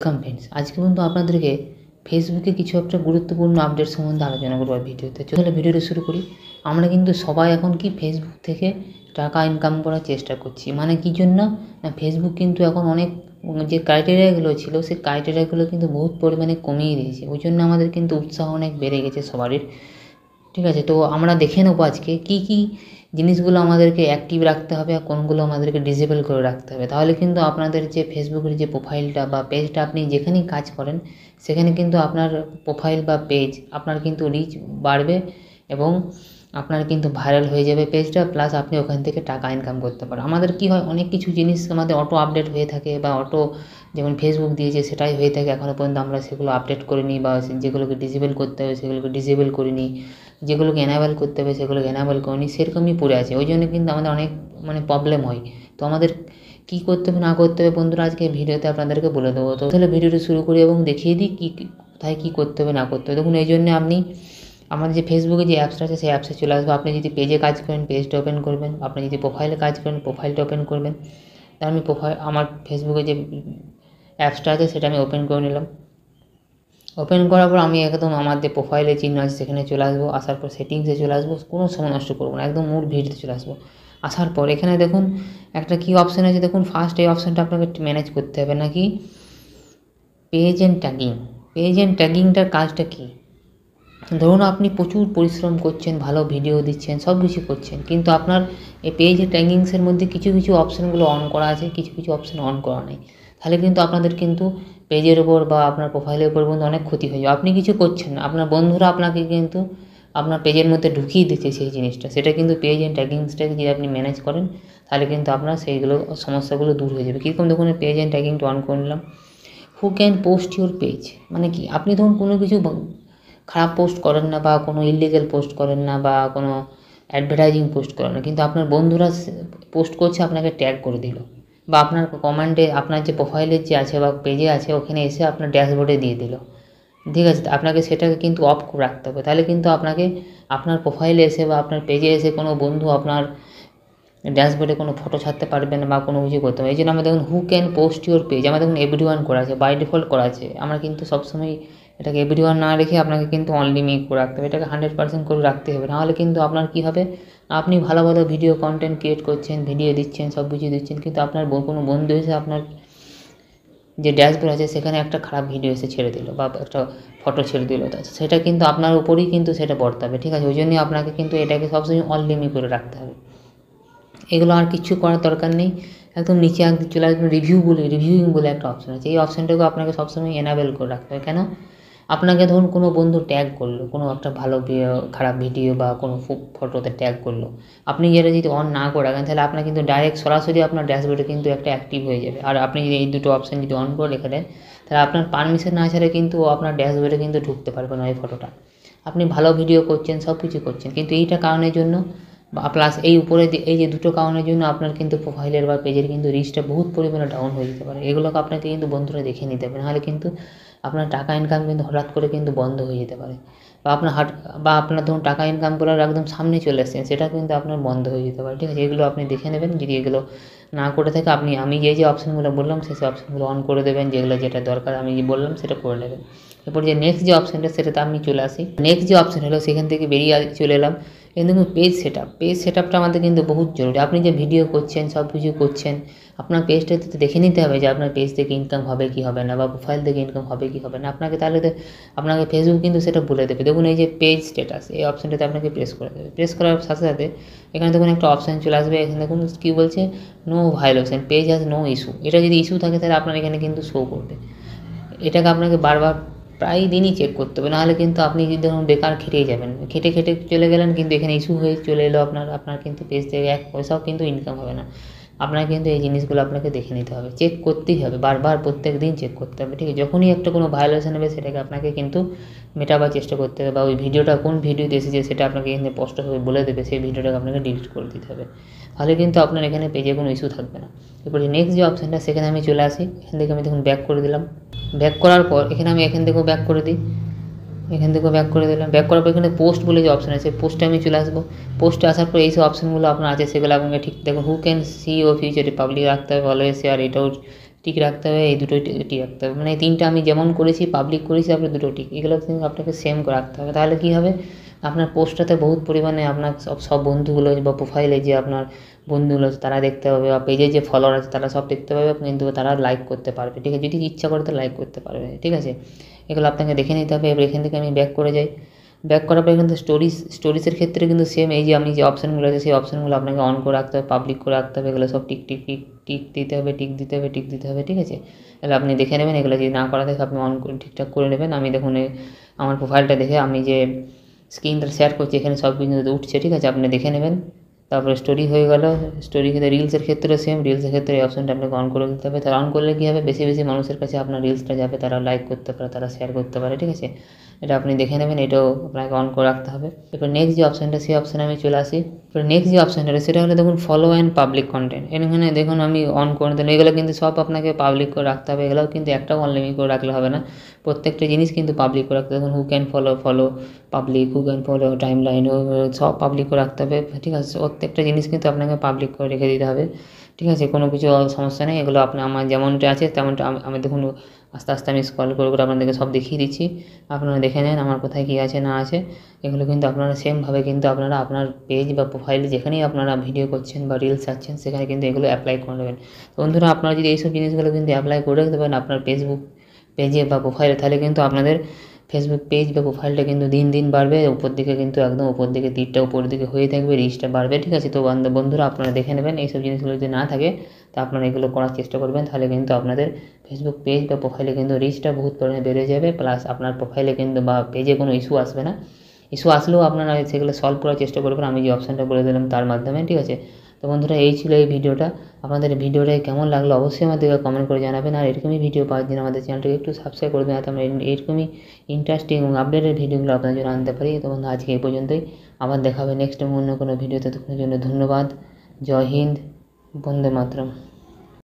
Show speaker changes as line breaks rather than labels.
Welcome friends, আজকে কিন্তু আপনাদেরকে ফেসবুকে কিছু একটা গুরুত্বপূর্ণ আপডেট সম্বন্ধে আলোচনা করবো ভিডিওতে। চলো ভিডিওটা শুরু করি। আমরা কিন্তু সবাই এখন কি ফেসবুক থেকে টাকা ইনকাম করার চেষ্টা করছি। মানে কী জন্য না, ফেসবুক কিন্তু এখন অনেক যে ক্রাইটেরিয়াগুলো ছিল সেই ক্রাইটেরিয়াগুলো কিন্তু বহুত পরিমাণে কমিয়ে দিয়েছে। ওই জন্য আমাদের কিন্তু উৎসাহ অনেক বেড়ে গেছে সবারই। ঠিক আছে, তো আমরা দেখে নেবো আজকে কী কী জিনিসগুলো আমাদেরকে অ্যাক্টিভ রাখতে হবে আর কোনগুলো আমাদেরকে ডিসেবল করে রাখতে হবে। তাহলে কিন্তু আপনাদের যে ফেসবুকের যে প্রোফাইলটা বা পেজটা আপনি যেখানেই কাজ করেন সেখানে কিন্তু আপনার প্রোফাইল বা পেজ আপনার কিন্তু রিচ বাড়বে এবং আপনার কিন্তু ভাইরাল হয়ে যাবে পেজটা, প্লাস আপনি ওখান থেকে টাকা ইনকাম করতে পারেন। আমাদের কি হয়, অনেক কিছু জিনিস আমাদের অটো আপডেট হয়ে থাকে বা অটো যেমন ফেসবুক দিয়েছে সেটাই হয়ে থাকে, এখনও পর্যন্ত আমরা সেগুলো আপডেট করিনি বা যেগুলোকে ডিসেবল করতে হবে সেগুলোকে ডিসেবল করিনি, যেগুলোকে এনাবেল করতে হবে সেগুলোকে এনাবেল করিনি, সেরকমই পড়ে আছে। ওই জন্য কিন্তু আমাদের অনেক প্রবলেম হয়। তো আমাদের কী করতে হবে না করতে হবে বন্ধুরা আজকে ভিডিওতে আপনাদেরকে বলে দেবো। তো তাহলে ভিডিওটি শুরু করি এবং দেখিয়ে দিই কোথায় কী করতে হবে না করতে হবে। দেখুন, এই জন্য আপনি আমাদের যে ফেসবুকে যে অ্যাপসটা আছে সেই অ্যাপসে চলে আসবো। আপনি যদি পেজে কাজ করেন পেজটা ওপেন করবেন, আপনি যদি প্রোফাইলে কাজ করেন প্রোফাইলটা ওপেন করবেন। তার আমি আমার ফেসবুকে যে অ্যাপসটা আছে সেটা আমি ওপেন করে নিলাম। ওপেন করার পর আমি একদম আমার যে প্রোফাইলে চিহ্ন আছে সেখানে চলে আসবো। আসার পর সেটিংসে চলে আসবো, কোনো সময় নষ্ট করবো না, একদম মূল ভিডিওতে চলে আসবো। আসার পর এখানে দেখুন একটা কী অপশান আছে, দেখুন ফার্স্ট এই অপশানটা আপনাকে ম্যানেজ করতে হবে নাকি page and tagging. Page and ট্যাগিংটার কাজটা কী? ধরুন আপনি প্রচুর পরিশ্রম করছেন, ভালো ভিডিও দিচ্ছেন, সব কিছু করছেন, কিন্তু আপনার এই পেজ ট্যাগিংসের মধ্যে কিছু কিছু অপশানগুলো অন করা আছে, কিছু কিছু অপশান অন করা নেই। তাহলে কিন্তু আপনাদের কিন্তু পেজের ওপর বা আপনার প্রোফাইলের উপর কিন্তু অনেক ক্ষতি হয়ে যাবে। আপনি কিছু করছেন না, আপনার বন্ধুরা আপনাকে কিন্তু আপনার পেজের মধ্যে ঢুকিয়ে দিচ্ছে সেই জিনিসটা। সেটা কিন্তু পেজ অ্যান্ড ট্যাগিংসটাকে যদি আপনি ম্যানেজ করেন তাহলে কিন্তু আপনার সেইগুলো সমস্যাগুলো দূর হয়ে যাবে। কীরকম দেখুন, পেজ অ্যান্ড ট্যাগিংটা অন করে নিলাম। Who can post your page, মানে কি আপনি ধরুন কোনো কিছু খারাপ পোস্ট করেন না বা কোনো ইললিগাল পোস্ট করেন না বা কোনো অ্যাডভার্টাইজিং পোস্ট করেন না, কিন্তু আপনার বন্ধুরা পোস্ট করছে আপনাকে ট্যাগ করে দিল বা আপনার কমেন্টে আপনার যে প্রোফাইলের যে আছে বা পেজে আছে ওখানে এসে আপনার ড্যাশবোর্ডে দিয়ে দিল। ঠিক আছে, আপনাকে সেটাকে কিন্তু অফ করে রাখতে হবে। তাহলে কিন্তু আপনাকে আপনার প্রোফাইলে এসে বা আপনার পেজে এসে কোনো বন্ধু আপনার ড্যাশবোর্ডে কোনো ফটো ছাড়তে পারবে না বা কোনো কিছু করতে হবে। এই জন্য আমরা দেখুন who can post your page, আমরা দেখুন এভরিওয়ান করা আছে, বাই ডিফল্ট করা আছে। আমরা কিন্তু সবসময় এটাকে এভরিওয়ান না রেখে আপনাকে কিন্তু অনলি মি করে রাখতে হবে, এটাকে 100% করে রাখতে হবে। নাহলে কিন্তু আপনার কী হবে, আপনি ভালো ভালো ভিডিও কন্টেন্ট ক্রিয়েট করছেন, ভিডিও দিচ্ছেন, সব কিছু দিচ্ছেন, কিন্তু আপনার কোনো বন্ধু এসে আপনার যে ড্যাশবোর্ড আছে সেখানে একটা খারাপ ভিডিও এসে ছেড়ে দিল বা একটা ফটো ছেড়ে দিল, সেটা কিন্তু আপনার উপরেই কিন্তু সেটা বর্তাবে। ঠিক আছে, ওই জন্যই আপনাকে কিন্তু এটাকে সবসময় অনলি মি করে রাখতে হবে। এগুলো আর কিছু করার দরকার নেই। একদম নিচে একদম চলে আসবেন রিভিউইং বলে একটা অপশান আছে, এই অপশানটাকে আপনাকে সবসময় এনাবেল করে রাখতে হবে। কেন? আপনাকে ধরুন কোনো বন্ধু ট্যাগ করলো কোনো একটা ভালো খারাপ ভিডিও বা কোনো ফটোতে ট্যাগ করলো, আপনি যেটা যদি অন না করে রাখেন তাহলে আপনার কিন্তু ডাইরেক্ট সরাসরি আপনার ড্যাশবোর্ডে কিন্তু একটা অ্যাক্টিভ হয়ে যাবে। আর আপনি যদি এই দুটো অপশান যদি অন করে রেখে দেন তাহলে আপনার পারমিশন না ছাড়া কিন্তু আপনার ড্যাশবোর্ডে কিন্তু ঢুকতে পারবে না এই ফটোটা। আপনি ভালো ভিডিও করছেন, সব কিছু করছেন, কিন্তু এইটা কারণের জন্য বা প্লাস এই উপরে এই যে দুটো কারণের জন্য আপনার কিন্তু প্রোফাইলের বা পেজের কিন্তু রিচটা বহুত পরিমাণে ডাউন হয়ে যেতে পারে। এগুলোকে আপনাকে কিন্তু বন্ধুরা দেখে নিতে হবে, নাহলে কিন্তু আপনার টাকা ইনকাম কিন্তু হঠাৎ করে কিন্তু বন্ধ হয়ে যেতে পারে বা আপনার ধরুন টাকা ইনকাম করার একদম সামনে চলে এসেছেন সেটা কিন্তু আপনার বন্ধ হয়ে যেতে পারে। ঠিক আছে, এগুলো আপনি দেখে নেবেন। যদি এগুলো না করে থাকে আমি যে অপশানগুলো বললাম সেই অপশানগুলো অন করে দেবেন, যেটা দরকার আমি যে বললাম সেটা করে নেবেন। এরপর যে নেক্সট যে অপশানটা সেটাতে আমি চলে আসি। নেক্সট যে অপশান হলো সেখান থেকে বেরিয়ে চলে এলাম। কিন্তু পেজ সেটআপটা আমাদের কিন্তু বহুত জরুরি। আপনি যে ভিডিও করছেন সব কিছু করছেন, আপনার পেজটাতে তো দেখে নিতে হবে যে আপনার পেজ থেকে ইনকাম হবে কি হবে না বা প্রোফাইল থেকে ইনকাম হবে কি হবে না। তাহলে আপনাকে ফেসবুক কিন্তু সেটা বলে দেবে। দেখুন এই যে পেজ স্ট্যাটাস এই অপশানটাতে আপনাকে প্রেস করে দেবে। প্রেস করার সাথে সাথে এখানে দেখুন একটা অপশান চলে আসবে। এখানে দেখুন কী বলছে, no violation, page has no issue. এটা যদি ইস্যু থাকে তাহলে আপনার এখানে কিন্তু শো করবে। এটাকে আপনাকে বারবার প্রায় দিনই চেক করতে হবে, নাহলে কিন্তু আপনি যদি ধরুন বেকার খেটেই যাবেন, খেটে চলে গেলেন কিন্তু এখানে ইস্যু হয়ে চলে এলো আপনার কিন্তু পেজ থেকে এক পয়সাও কিন্তু ইনকাম হবে না। আপনার কিন্তু এই জিনিসগুলো আপনাকে দেখে নিতে হবে, চেক করতেই হবে, বারবার প্রত্যেক দিন চেক করতে হবে। ঠিক আছে, যখনই একটা কোনো ভায়োলেশন হবে সেটাকে আপনাকে কিন্তু মেটাবার চেষ্টা করতে হবে বা ওই ভিডিওটা কোন ভিডিওতে এসেছে সেটা আপনাকে এখানে স্পষ্টভাবে বলে দেবে, সেই ভিডিওটাকে আপনাকে ডিলিট করে দিতে হবে। তাহলে কিন্তু আপনার এখানে পেজে কোনো ইস্যু থাকবে না। এরপরে নেক্সট যে অপশানটা সেখানে আমি চলে আসি। এখান থেকে আমি দেখুন ব্যাক করে দিলাম। ব্যাক করার পর এখানে আমি এখান থেকেও ব্যাক করে দিই, এখান থেকেও ব্যাক করে দিলাম। ব্যাক করার পর এখানে পোস্ট বলে যে অপশান আছে পোস্টে আমি চলে আসবো। পোস্টে আসার পর এইসব অপশানগুলো আপনার আছে সেগুলো আপনাকে ঠিক দেখুন হু ক্যান সি ও ফিউচারে পাবলিক রাখতে হবে, অলওয়েজ শেয়ার, এটাও টিক রাখতে হবে, এই দুটোই টিক রাখতে হবে, মানে এই তিনটা আমি যেমন করেছি পাবলিক করেছি তারপরে দুটো টিক, এগুলো কিন্তু আপনাকে সেম করে রাখতে হবে। তাহলে কী হবে, আপনার পোস্টটাতে বহুত পরিমাণে আপনার সব বন্ধুগুলো বা প্রোফাইলে যে আপনার বন্ধুগুলো আছে তারা দেখতে পাবে, বা পেজে যে ফলোয়ার আছে তারা সব দেখতে পাবে, কিন্তু তারা লাইক করতে পারবে, ঠিক আছে, যদি ইচ্ছা করে তো লাইক করতে পারবে, ঠিক আছে। এগুলো আপনাকে দেখে নিতে হবে। এবার এখান থেকে আমি ব্যাক করে যাই, ব্যাক করার পরে কিন্তু স্টোরিজের ক্ষেত্রে কিন্তু সেম এই যে আমি যে অপশানগুলো আছে সেই অপশানগুলো আপনাকে অন করে রাখতে হবে, পাবলিক করে রাখতে হবে, এগুলো সব টিক টিক টিক টিক দিতে হবে, টিক দিতে হবে, টিক দিতে হবে, ঠিক আছে। তাহলে আপনি দেখে নেবেন, এগুলো যদি না করা থাকে আপনি অন করে ঠিকঠাক করে নেবেন। আমি দেখুন আমার প্রোফাইলটা দেখে আমি যে স্ক্রিনটা শেয়ার করছি এখানে সব কিন্তু উঠছে, ঠিক আছে, আপনি দেখে নেবেন। তারপরে স্টোরি হয়ে গেল, স্টোরি ক্ষেত্রে রিলসের ক্ষেত্রে সেম, রিলসের ক্ষেত্রে এই অপশানটা আপনাকে অন করে দিতে হবে। তারা অন করলে কী হবে, বেশি বেশি মানুষের কাছে আপনার রিলসটা যাবে, তারা লাইক করতে পারে, তারা শেয়ার করতে পারে, ঠিক আছে। এটা আপনি দেখে নেবেন, এটাও আপনাকে অন করে রাখতে হবে। এরপর নেক্সট যে অপশানটা সেই অপশানে আমি চলে আসি। এরপর নেক্সট যে অপশানটা সেটা হলো দেখুন ফলো অ্যান্ড পাবলিক কন্টেন্ট, এখানে দেখুন আমি অন করে দিলাম, এগুলো কিন্তু সব আপনাকে পাবলিক করে রাখতে হবে, এগুলোও কিন্তু একটাও অনলিমিট করে রাখলে হবে না, প্রত্যেকটা জিনিস কিন্তু পাবলিক করে রাখতে হবে। দেখুন who can follow public, who can follow time line, সব পাবলিক করে রাখতে হবে, ঠিক আছে। প্রত্যেকটা জিনিস কিন্তু আপনাকে পাবলিক করে রেখে দিতে হবে, ঠিক আছে, কোনো কিছু সমস্যা নেই। এগুলো আপনি আমার যেমনটা আছে তেমনটা আমি দেখুন আস্তে আস্তে আমি স্ক্রল করে করে আপনাদেরকে সব দেখিয়ে দিচ্ছি, আপনারা দেখে নেন আমার কোথায় কী আছে না আছে। এগুলো কিন্তু আপনারা সেমভাবে কিন্তু আপনারা আপনার পেজ বা প্রোফাইলে যেখানেই আপনারা ভিডিও করছেন বা রিলস ছাড়ছেন সেখানে কিন্তু এগুলো অ্যাপ্লাই করে নেবেন। তো বন্ধুরা আপনারা যদি এইসব জিনিসগুলো কিন্তু অ্যাপ্লাই করে রাখতে পারেন আপনার ফেসবুক পেজে বা প্রোফাইলে, তাহলে কিন্তু আপনাদের ফেসবুক পেজ বা প্রোফাইলটা কিন্তু দিন দিন বাড়বে, উপর দিকে কিন্তু একদম উপর দিকে তীরটা উপরের দিকে হয়ে থাকবে, রিচটা বাড়বে, ঠিক আছে। তো বন্ধুরা আপনারা দেখে নেবেন, এইসব জিনিসগুলো যদি না থাকে তা আপনারা এগুলো করার চেষ্টা করবেন, তাহলে কিন্তু আপনাদের ফেসবুক পেজ বা প্রোফাইলে কিন্তু রিচটা বহুত পরিমাণে বেড়ে যাবে, প্লাস আপনার প্রোফাইলে কিন্তু বা পেজে কোনো ইস্যু আসবে না, ইস্যু আসলেও আপনারা সেগুলো সলভ করার চেষ্টা করবেন আমি যে অপশানটা বলে দিলাম তার মাধ্যমে, ঠিক আছে। তো বন্ধুরা এই ছিল এই ভিডিওটা, আপনাদের ভিডিওটা কেমন লাগলো অবশ্যই আমাদেরকে কমেন্ট করে জানাবেন, আর এরকমই ভিডিও পাওয়ার জন্য আমাদের চ্যানেলটাকে একটু সাবস্ক্রাইব করবেন, যাতে আমরা এরকমই ইন্টারেস্টিং এবং আপডেটেড ভিডিওগুলো আপনাদের জন্য আনতে পারি। তো বন্ধু আজকে এই পর্যন্তই, আবার দেখা হবে নেক্সট অন্য কোনো ভিডিওতে, ততক্ষণের জন্য ধন্যবাদ। জয় হিন্দ, বন্দে মাতরম।